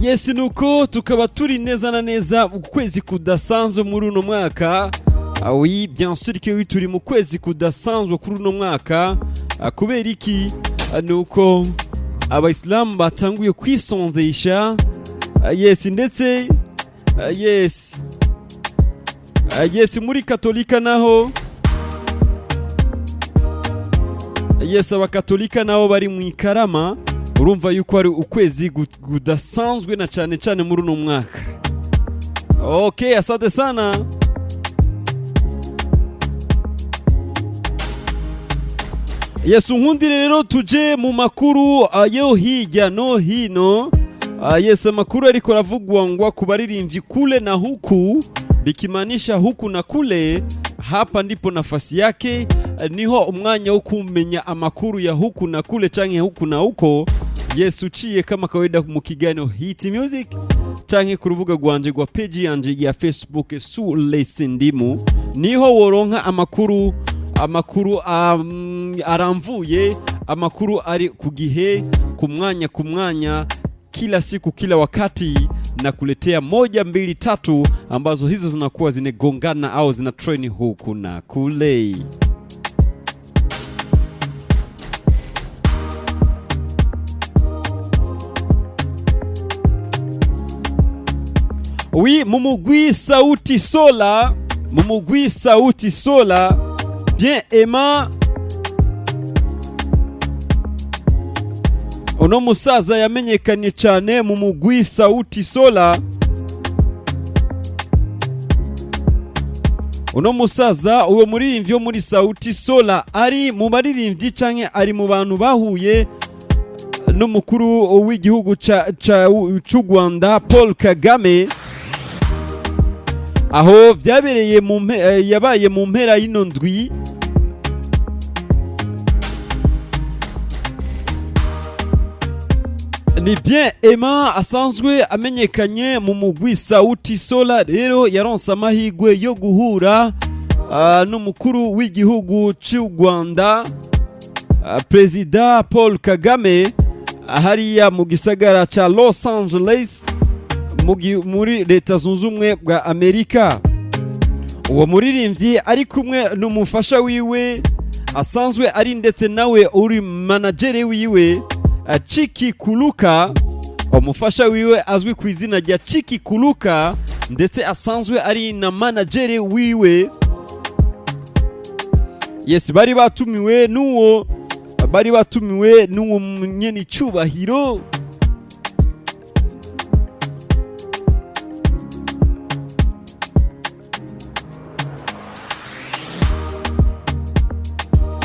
Yes nuko tukaba turi neza na neza ukwezi kudasanzwe muri uno mwaka. Oui, bien sûr que oui, turi mu kwezi kudasanzwe kuri uno mwaka. Kubera iki? Nuko abayisilamu batanguye kwisonzesha. Yes ndetse yes muri katolika naho. Yes abakatolika naho bari mu ikarama. Urumva yuko ari ukwezi kudasanzwe na cyane cyane muri uno mwaka. Okay, asante sana. Yes, nkundire rero tuje mu makuru yo hirya no hino. Yes, makuru ariko ravugwa ngo kubaririmbyi kule na huku, bikimaanisha huku na kule. Hapa ndipo nafasi yake, niho umwanya wo kumenya amakuru ya huku na kule canke huku na huko. Yes, uciye kama kawaida mu kiganiro Hit Music canke ku rubuga rwanje rwa page yanje ya Facebook Sulesindimu, niho woronka amakuru aramvuye, amakuru ari ku gihe, ku mwanya kila siku kila wakati, na kuletea 1 2 3 ambazo hizo zinakuwa zinegongana au zina trend huku na kule. Oui, mumugwi sauti sola, bien Emma. Uno musaza yamenyekanye cyane mu mugwi sauti sola. Uno musaza uwo muririmbyi muri sauti sola ari mu baririmbyi canke ari mu bantu bahuye n'umukuru w'igihugu cy'u Rwanda Paul Kagame, aho byabereye yabaye mu mpera y'ino ndwi. Ni bien Emma asanzwe amenyekanye mu mugwi sauti sola, rero yaronse amahigwe yo guhura n'umukuru w'igihugu cy'u Rwanda Perezida Paul Kagame hariya mu gisagara cha Los Angeles muri Leta Zunze Ubumwe bwa Amerika. Uwo muririmbyi ari kumwe n'umufasha wiwe asanzwe ari ndetse nawe uri manager wiwe Chiki Kuluka. Umufasha wiwe azwi ku izina rya Chiki Kuluka, ndetse asanzwe ari na manager wiwe. Yes, bari batumiwe n'uwo nyene cyubahiro.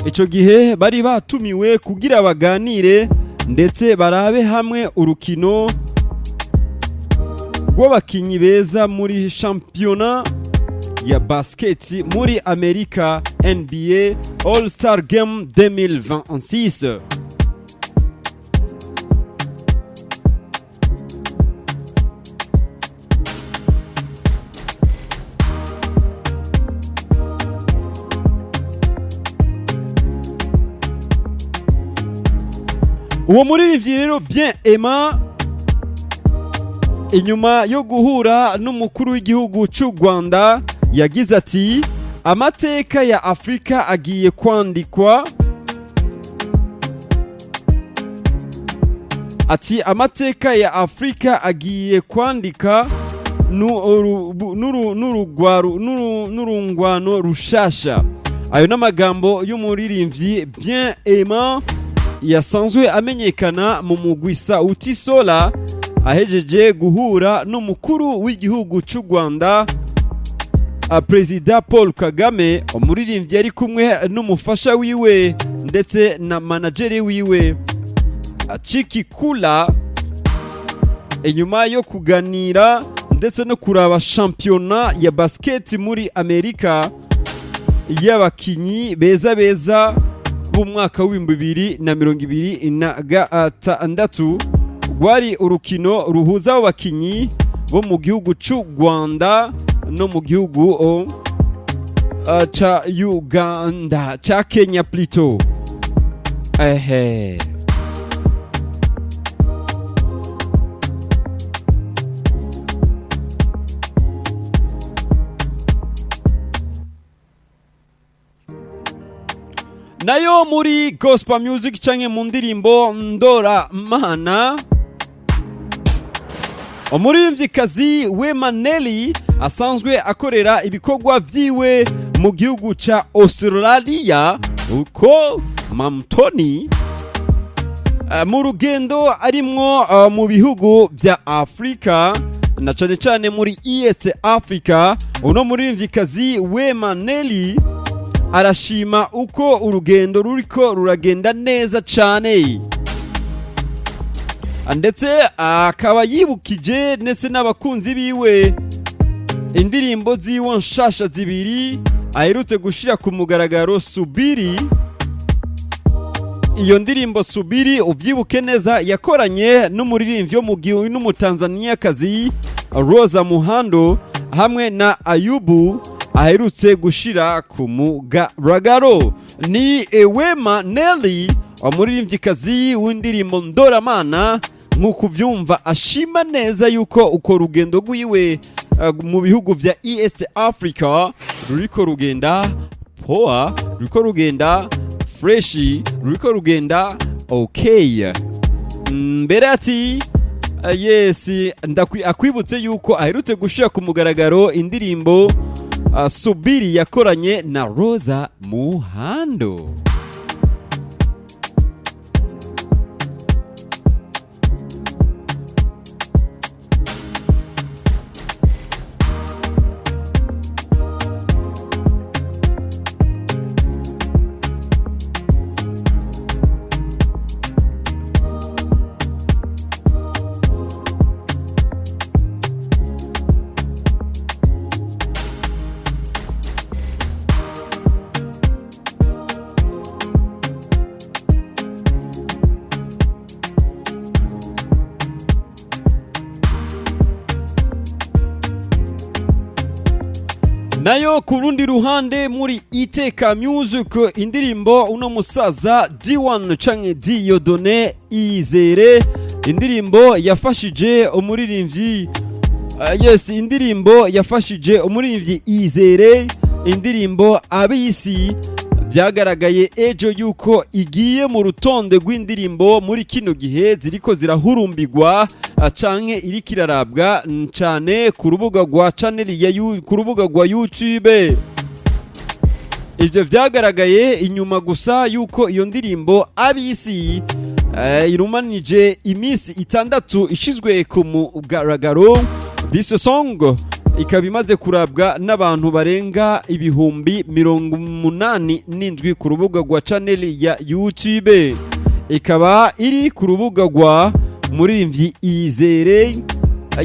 Ico gihe bari batumiwe kugira baganire ndetse barabe hamwe urukino rw'abakinyi beza muri championa ya basket muri Amerika, NBA All-Star Game 2026. Uwo muririmbyi rero bien Emma, inyuma yo guhura n'umukuru w'igihugu cy'u Rwanda, yagize ati amateka ya Afrika agiye kwandikwa. Ati amateka ya Afrika agiye kwandika n'urungwano rushasha. Ayo n'amagambo y'umuririmbyi bien Emma yasanzwe amenyekana mu mugwi sauti sola, ahejeje guhura n'umukuru w'igihugu cy'u Rwanda Perezida Paul Kagame. Umuririmbyi ari kumwe n'umufasha wiwe ndetse na manager wiwe Chiki Kula, inyuma yo kuganira ndetse no kuraba championa ya basket muri Amerika y'abakinyi beza b'umwaka w'2026. Rwari urukino ruhuza abakinyi bo mu gihugu cy'u Rwanda no mu gihugu cha Uganda, cha Kenya plutôt. nayo muri gospel music canke mu ndirimbo ndora mana, umuririmvyikazi Wema Nelly asanzwe akorera ibikorwa vyiwe mu gihugu ca Australia uko Mamtoni, mu rugendo arimwo mu bihugu vya Afrika na cane cane muri East Africa. Uno muririmvyikazi Wema Nelly arashima uko urugendo ruriko ruragenda neza cane, ndetse akaba yibukije ndetse n'abakunzi biwe indirimbo ziwe nshasha zibiri aherutse gushira ku mugaragaro, Subiri. Iyo ndirimbo Subiri uvyibuke neza yakoranye n'umuririmbyi mu gihugu n'umutanzaniyakazi Rosa Muhando hamwe na Ayubu aherutse gushira ku mugaragaro. Ni Wema Nelly umuririmvyikazi w'indirimbo Ndoramana, nk'uko vyumva ashima neza yuko uko rugendo rwiwe mu bihugu vya East Africa ruriko rugenda poa, ruriko rugenda freshi, ruriko rugenda okay. Mbere ati yes, akwibutse yuko aherutse gushira ku mugaragaro indirimbo Subiri yakoranye na Rosa Muhando. Nayo kurundi ruhande muri Iteka Music indirimbo uno musaza D1 canke Dieudonné Izere, indirimbo yafashije umuririmbyi indirimbo yafashije umuririmbyi Izere, indirimbo Abisi byagaragaye ejo yuko igiye mu rutonde rw'indirimbo muri kino gihe ziriko zirahurumbirwa canke iriko irarabwa cane ku rubuga rwa channel ku rubuga rwa YouTube. Ivyo vyagaragaye inyuma gusa yuko iyo ndirimbo Abisi irumanije imisi 6 ishizwe ku mugaragaro. This song ikaba imaze kurabwa n'abantu barenga ibihumbi 87 ku rubuga rwa channel ya YouTube, ikaba iri ku rubuga rwa muririmbyi Izere.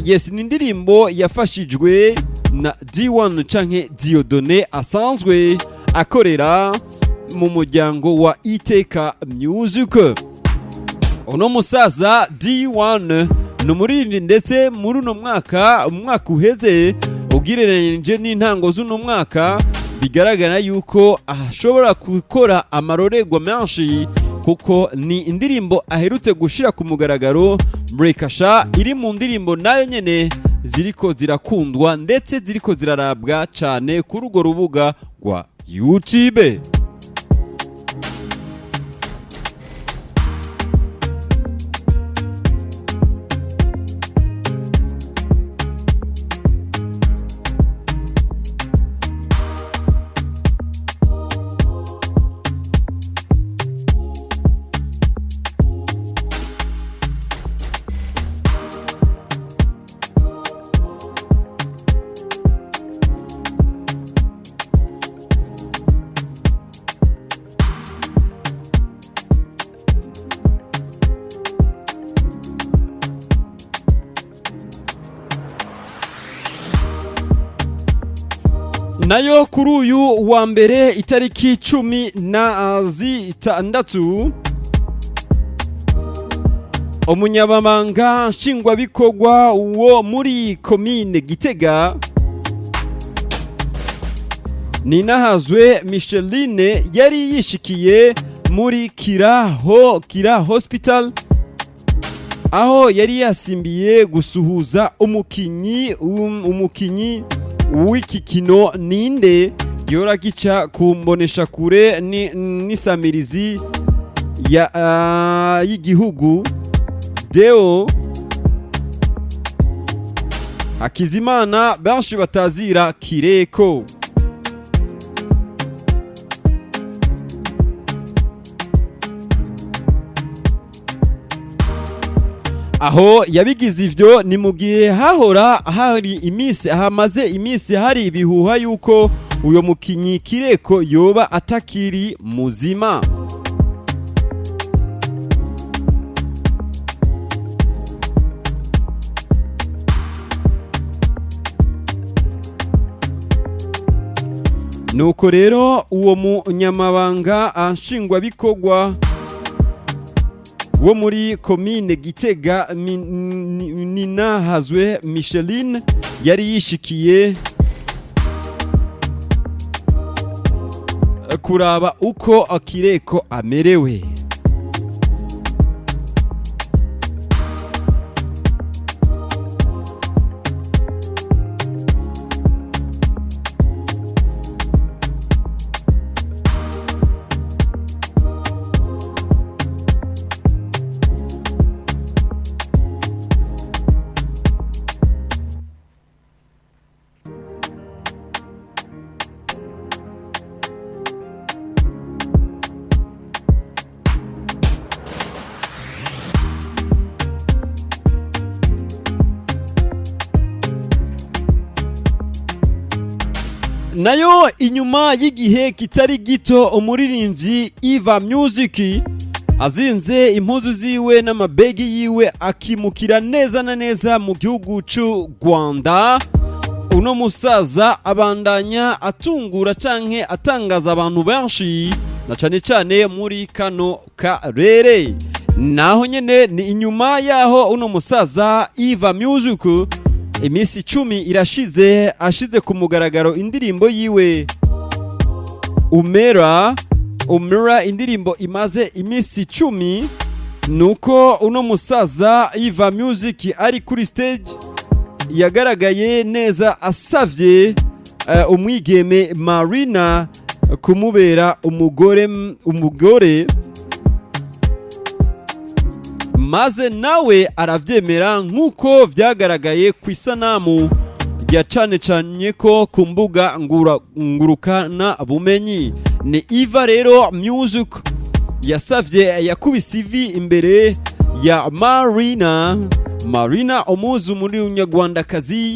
Yes, ni indirimbo yafashijwe na D1 canke Dieudonné asanzwe akorera mu muryango wa Iteka Music. Uno musaza D1 numuririmbyi ndetse muri uno mwaka uheze ugireranije n'intango z'uno mwaka bigaragara yuko ashobora gukora amarorerwa menshi, kuko ni indirimbo aherutse gushira ku mugaragaro Breakasha, iri mu ndirimbo nayo nyene ziriko zirakundwa ndetse ziriko zirarabwa cane kuri urwo rubuga rwa YouTube. Nayo kuri uyu wa mbere itariki 16 umunyabamanga nshingwabikorwa wo muri komine Gitega Ninahazwe Micheline yari yishikiye muri Kira Hospital, aho yari yasimbiye gusuhuza umukinyi w'ikikino Ninde gihora gica ku mbonesha kure n'isamirizi y'igihugu Deo Hakizimana benshi batazira Kireko. Aho yabigize ivyo ni mu gihe hamaze imisi hari ibihuha yuko uyo mukinyi Kireko yoba atakiri muzima. Nuko rero uwo munyamabanga nshingwabikorwa wo muri komine Gitega Ninahazwe Micheline yari yishikiye kuraba uko Kireko amerewe. Nayo inyuma y'igihe kitari gito umuririmbyi Iva Music azinze impuzu ziwe n'amabegi yiwe akimukira neza na neza mu gihugu cy'u Rwanda, uno musaza abandanya atungura canke atangaza abantu benshi na cane cane muri kano karere. Naho nyene ni inyuma yaho uno musaza Iva Music imisi 10 irashize ashize ku mugaragaro indirimbo yiwe Umera indirimbo imaze imisi 10. Nuko uno musaza Iva Music ari kuri stage yagaragaye neza asavye umwigeme Marina kumubera umugore maze nawe aravyemera nk'uko vyagaragaye ku isanamu rya cane ko ku mbuga ngurukana bumenyi. Ni Iva rero Music yasavye yakubise ivi imbere ya Marina umuzi muri unyarwandakazi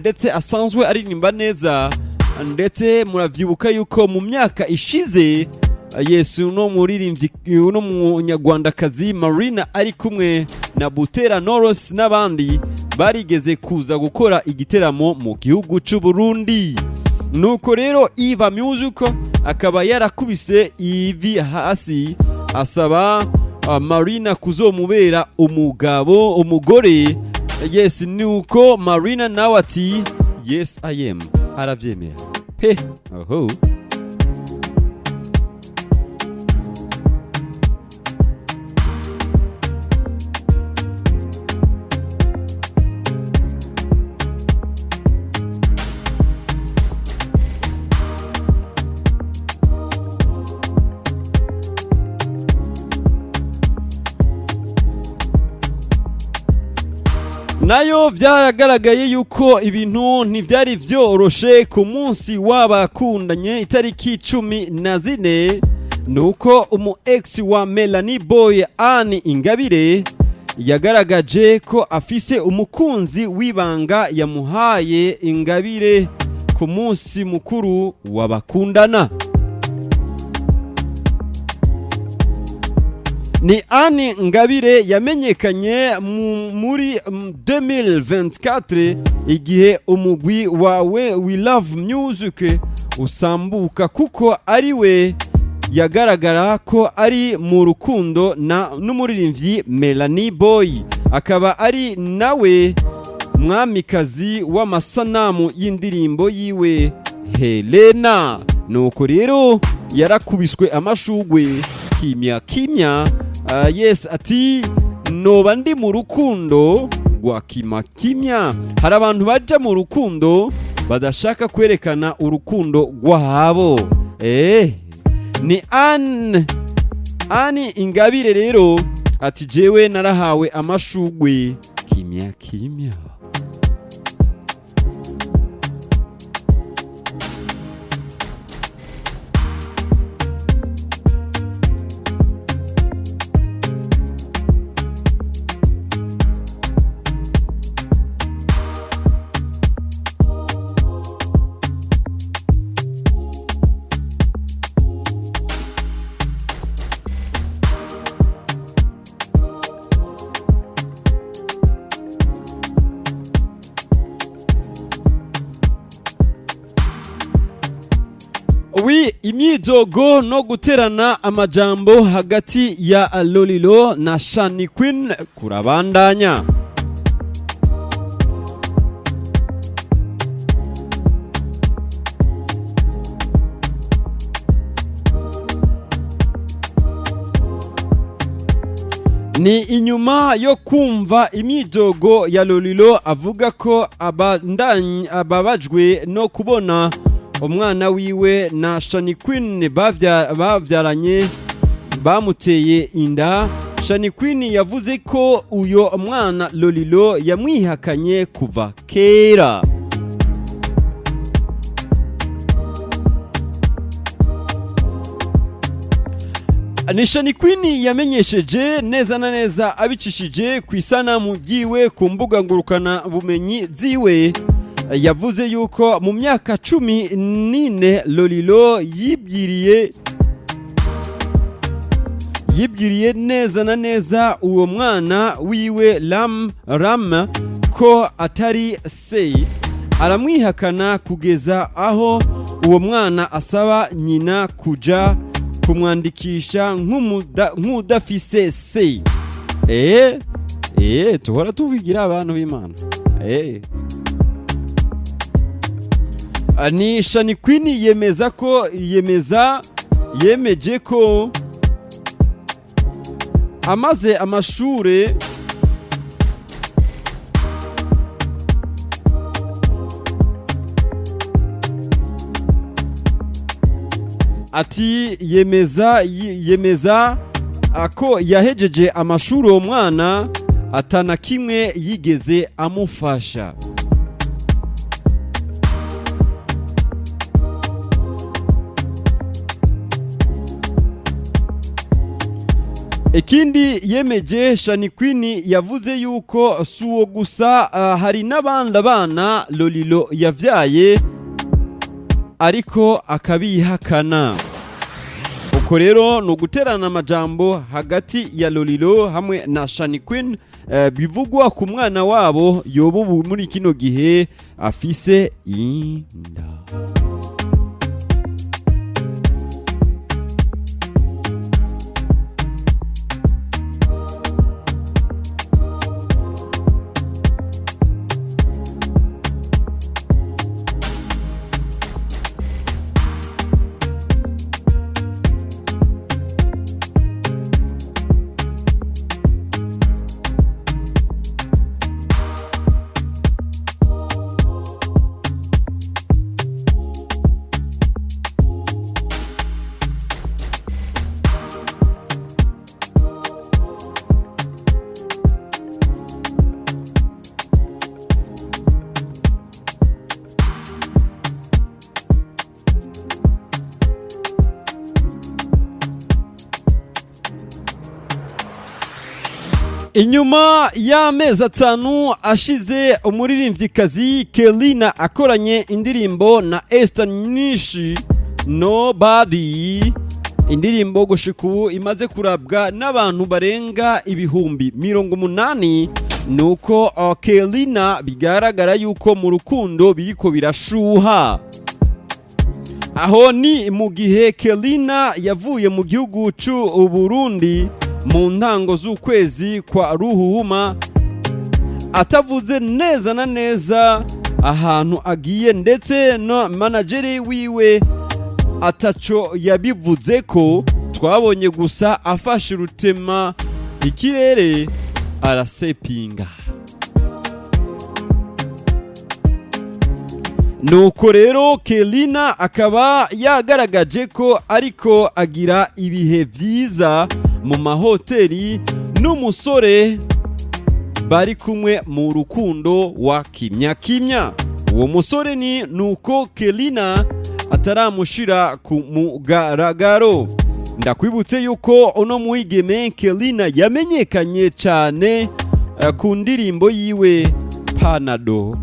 ndetse asanzwe aririmba neza, ndetse muravyibuka yuko mu myaka ishize Yesu no muririmbyi uno munyarwandakazi Marina ari kumwe na Butera Knowless n'abandi barigeze kuza gukora igiteramo mu gihugu cy'u Burundi. Nuko rero Iva Music akaba yarakubise ivi hasi asaba Marina kuzomubera umugore. Yes, nuko Marina nawe ati yes I am, aravyemera pe. Oho. Nayo vyaragaragaye yuko ibintu ntivyari vyoroshe ku munsi w'abakundanye itariki 14. Nuko umu ex wa Melanie Boy Anne Ingabire yagaragaje ko afise umukunzi w'ibanga yamuhaye Ingabire ku munsi mukuru w'abakundana. Ni Anne Ingabire yamenyekanye muri 2024 igihe umugwi wawe We Love Music usambuka, kuko ari we yagaragara ko ari mu rukundo n'umuririmbyi Melanie Boy, akaba ari nawe mwamikazi w'amasanamu y'indirimbo yiwe Helena. Nuko rero yarakubiswe amashugwe kimya. Yes ati noba ndi mu rukundo rwa kimya. Hari abantu baja mu rukundo badashaka kwerekana urukundo rwabo. Ni Ani Ingabire rero ati jewe narahawe amashugwe kimya kimya. Imyidogo no guterana amajambo hagati ya Lolilo na Shani Queen kurabandanya. Ni inyuma yo kumva imyidogo ya Lolilo avuga ko ababajwe no kubona umwana wiwe na Shani Queen bavyaranye bamuteye inda. Shani Queen yavuze ko uyo mwana Lolilo yamwihakanye kuva kera. Ni Shani Queen yamenyesheje neza na neza abicishije ku isanamu ryiwe ku mbuga ngurukana bumenyi ziwe. Yavuze yuko mu myaka 14 Lolilo yibwiriye neza na neza uwo mwana wiwe Ram ko atari se. Aramwihakana kugeza aho uwo mwana asaba nyina kuja kumwandikisha nk'udafise se. Tuhora tuvigira abantu b'Imana. Ni Shani Queen yemeje ko amaze amashure ati yemeza ko yahejeje amashuri uwo mwana atana kimwe yigeze amufasha. Ikindi yemeje Shani Queen yavuze yuko suwo gusa hari n'abandi bana Lolilo yavyaye ariko akabihakana. Uko rero no guterana amajambo hagati ya Lolilo hamwe na Shani Queen bivugwa ku mwana wabo yobo muri kino gihe afise inda. Inyuma y'amezi 5 ashize umuririmvyikazi Kelina akoranye indirimbo na Esther Nishi Nobody. Indirimbo gushikubu imaze kurabwa n'abantu barenga ibihumbi 80. Nuko Kelina bigaragara yuko mu rukundo biriko birashuha. Aho ni mu gihe Kelina yavuye mu gihugu c'u Burundi mu ntango z'ukwezi kwa Ruhuhuma, atavuze neza na neza ahantu agiye, ndetse no manageri wiwe ataco yabivuze ko. Twabonye gusa afashe rutema ikirere arasepinga. nuko rero Kelina akaba yagaragaje ko ariko agira ibihe byiza mu mahoteli n'umusore bari kumwe mu rukundo wa kimya kimya. Uwo musore ni nuko Kelina ataramushira ku mugaragaro. Ndakwibutse yuko uno mwigeme Kelina yamenyekanye cyane ku ndirimbo yiwe Panado,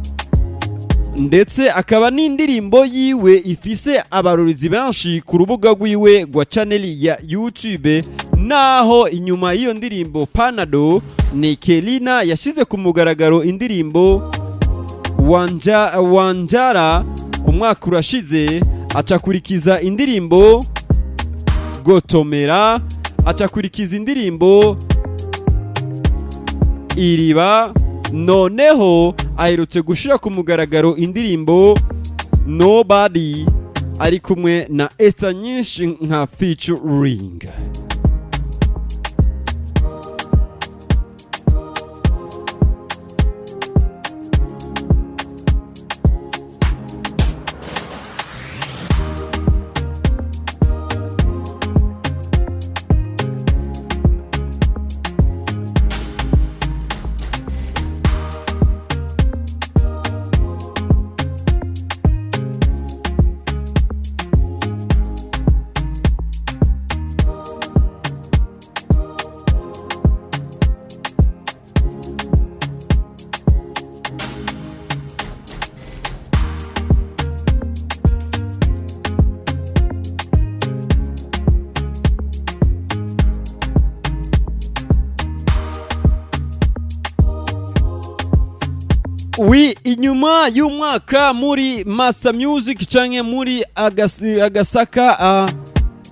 ndetse akaba n'indirimbo yiwe ifise abarorizi benshi ku rubuga rwiwe rwa channel ya YouTube, naho inyuma y'iyo ndirimbo Panado ni Kelina yashize ku mugaragaro indirimbo Wanjara umwaka urashize, acakurikiza indirimbo Gotomera, acakurikiza indirimbo Iriba, noneho aherutse gushira ku mugaragaro indirimbo Nobody ari kumwe na Esther Nyinshi nka featuring. Inyuma y'umwaka muri Massa Music canke muri Agasaka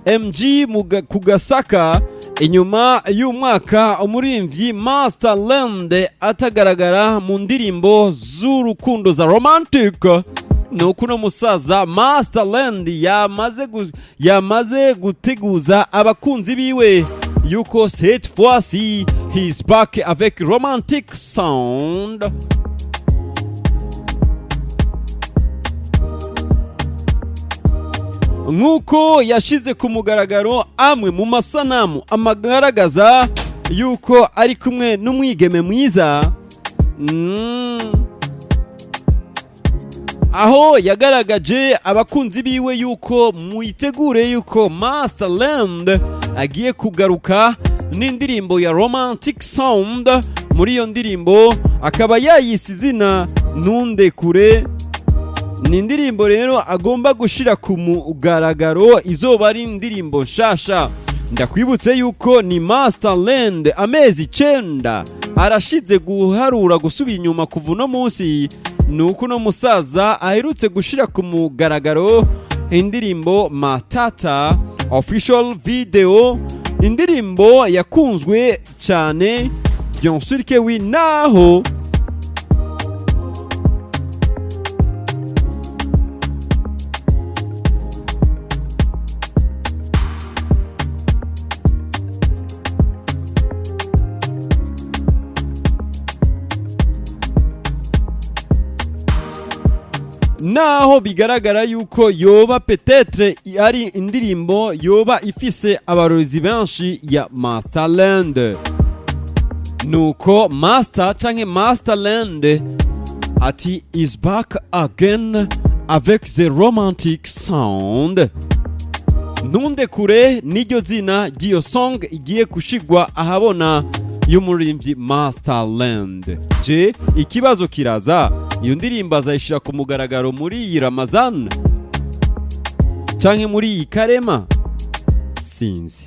MG ku Gasaka, inyuma y'umwaka umurimvyi Masterland atagaragara mu ndirimbo z'urukundo za romantic, nuko no musaza Masterland yamaze guteguza abakunzi biwe yuko cette fois-ci he's back avec romantic sound. Nkuko yashize ku mugaragaro amwe mu masanamu amagaragaza yuko ari kumwe n'umwigeme mwiza, aho yagaragaje abakunzi biwe yuko muyitegure yuko Masterland agiye kugaruka n'indirimbo ya romantic sound. Muri iyo ndirimbo akaba yayise izina Ntundekure. Ni indirimbo rero agomba gushira ku mugaragaro, izoba ari indirimbo nshasha. Ndakwibutse yuko ni Masterland amezi 9 arashize guharura gusubira inyuma kuva no munsi, nuko no musaza aherutse gushira ku mugaragaro indirimbo Matata official video, indirimbo yakunzwe cyane bien sûr que oui, naho bigaragara yuko yoba peut-être ari indirimbo yoba ifise abarorizi benshi ya Masterland. Nuko Master canke Masterland ati is back again avec the romantic sound. Ntundekure niryo zina ry'iyo song igiye gushigwa ahabona y'umuririmbyi Masterland. Je ikibazo kiraza, iyo ndirimbo azayishira ku mugaragaro muri iyi Ramazan canke muri iyi Karema? Sinzi.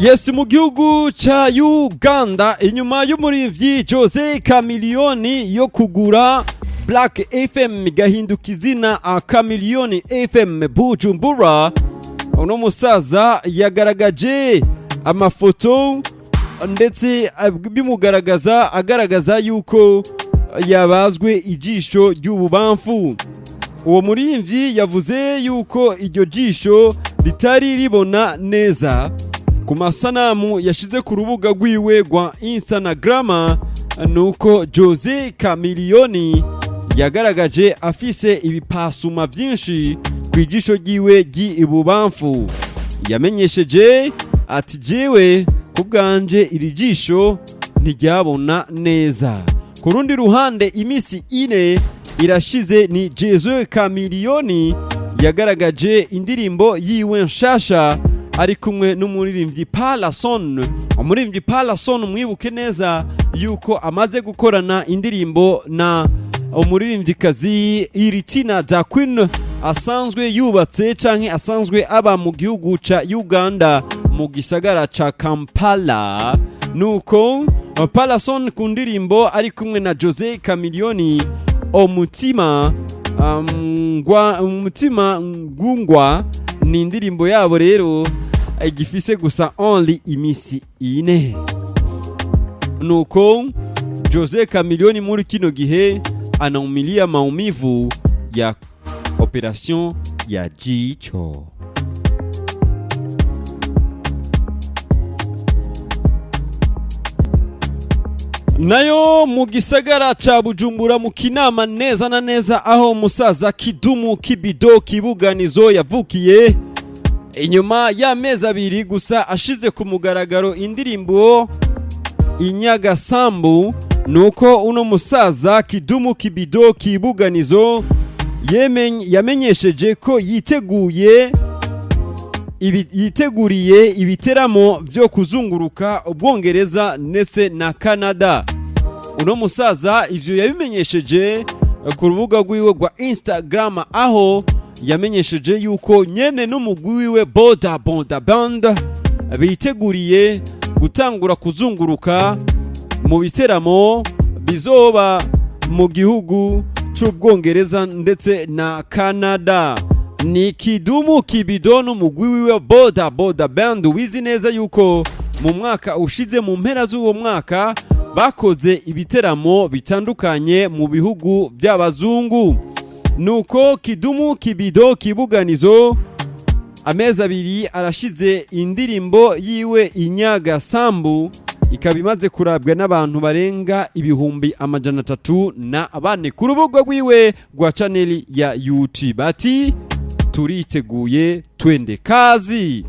Yes, mu gihugu ca Uganda inyuma y'umurivyi Jose Chameleone yo kugura Black FM gahinduka izina Chameleone FM Bujumbura, uno musaza yagaragaje amafoto ndetse bimugaragaza agaragaza yuko yabazwe ijisho ry'ububamfu. Uwo murivyi yavuze yuko iryo jisho ritari ribona neza. Ku masanamu yashize ku rubuga rwiwe rwa Instagram nuko Jose Chameleone yagaragaje afise ibipasuma vyinshi kwijisho ryiwe ry'ibubamfu. Yamenyesheje ati jewe kubganje iri jisho ntiryabona neza. Ku rundi ruhande imisi ine irashize ni Jose Chameleone yagaragaje indirimbo yiwe nshasha ari kumwe n'umuririmbyi Palason. Umuririmbyi Palason mwibuke neza yuko amaze gukorana indirimbo na umuririmbyikazi Iritina Da Queen asanzwe yubatse canke asanzwe aba mu gihugu ca Uganda mu gisagara ca Kampala. Nuko Palason ku ndirimbo ari kumwe na Jose Chameleone umutima ngungwa ni indirimbo yabo rero igifise gusa only imisi ine. Nuko Jose Chameleone muri kino gihe anaumilia maumivu ya operation ya jicho. Nayo mu gisagara ca Bujumbura mu Kinama neza na neza aho umusaza Kidumu Kibido Kibuganizo yavukiye, inyuma y'amezi abiri gusa ashize ku mugaragaro indirimbo Inyagasambu, nuko uno musaza Kidumu Kibido Kibuganizo yamenyesheje ko yiteguriye ibiteramo byo kuzunguruka Ubwongereza ndetse na Canada. Uno musaza ivyo yabimenyesheje ku rubuga rwiwe rwa Instagram aho yamenyesheje yuko nyene n'umugwi wiwe Boda Bonda Band biteguriye gutangura kuzunguruka mu biteramo bizoba mu gihugu c'Ubwongereza ndetse na Canada. Ni Kidumu Kibido n'umugwi wiwe Boda Bonda Band wizi neza yuko mu mwaka ushize mu mpera z'uwo mwaka bakoze ibiteramo bitandukanye mu bihugu by'abazungu. Nuko Kidumu Kibido Kibuganizo amezi abiri arashize indirimbo yiwe Inyagasambu ikaba imaze kurabwa n'abantu barenga ibihumbi 304 ku rubuga rwiwe rwa channel ya YouTube. Ati turiteguye twende kazi.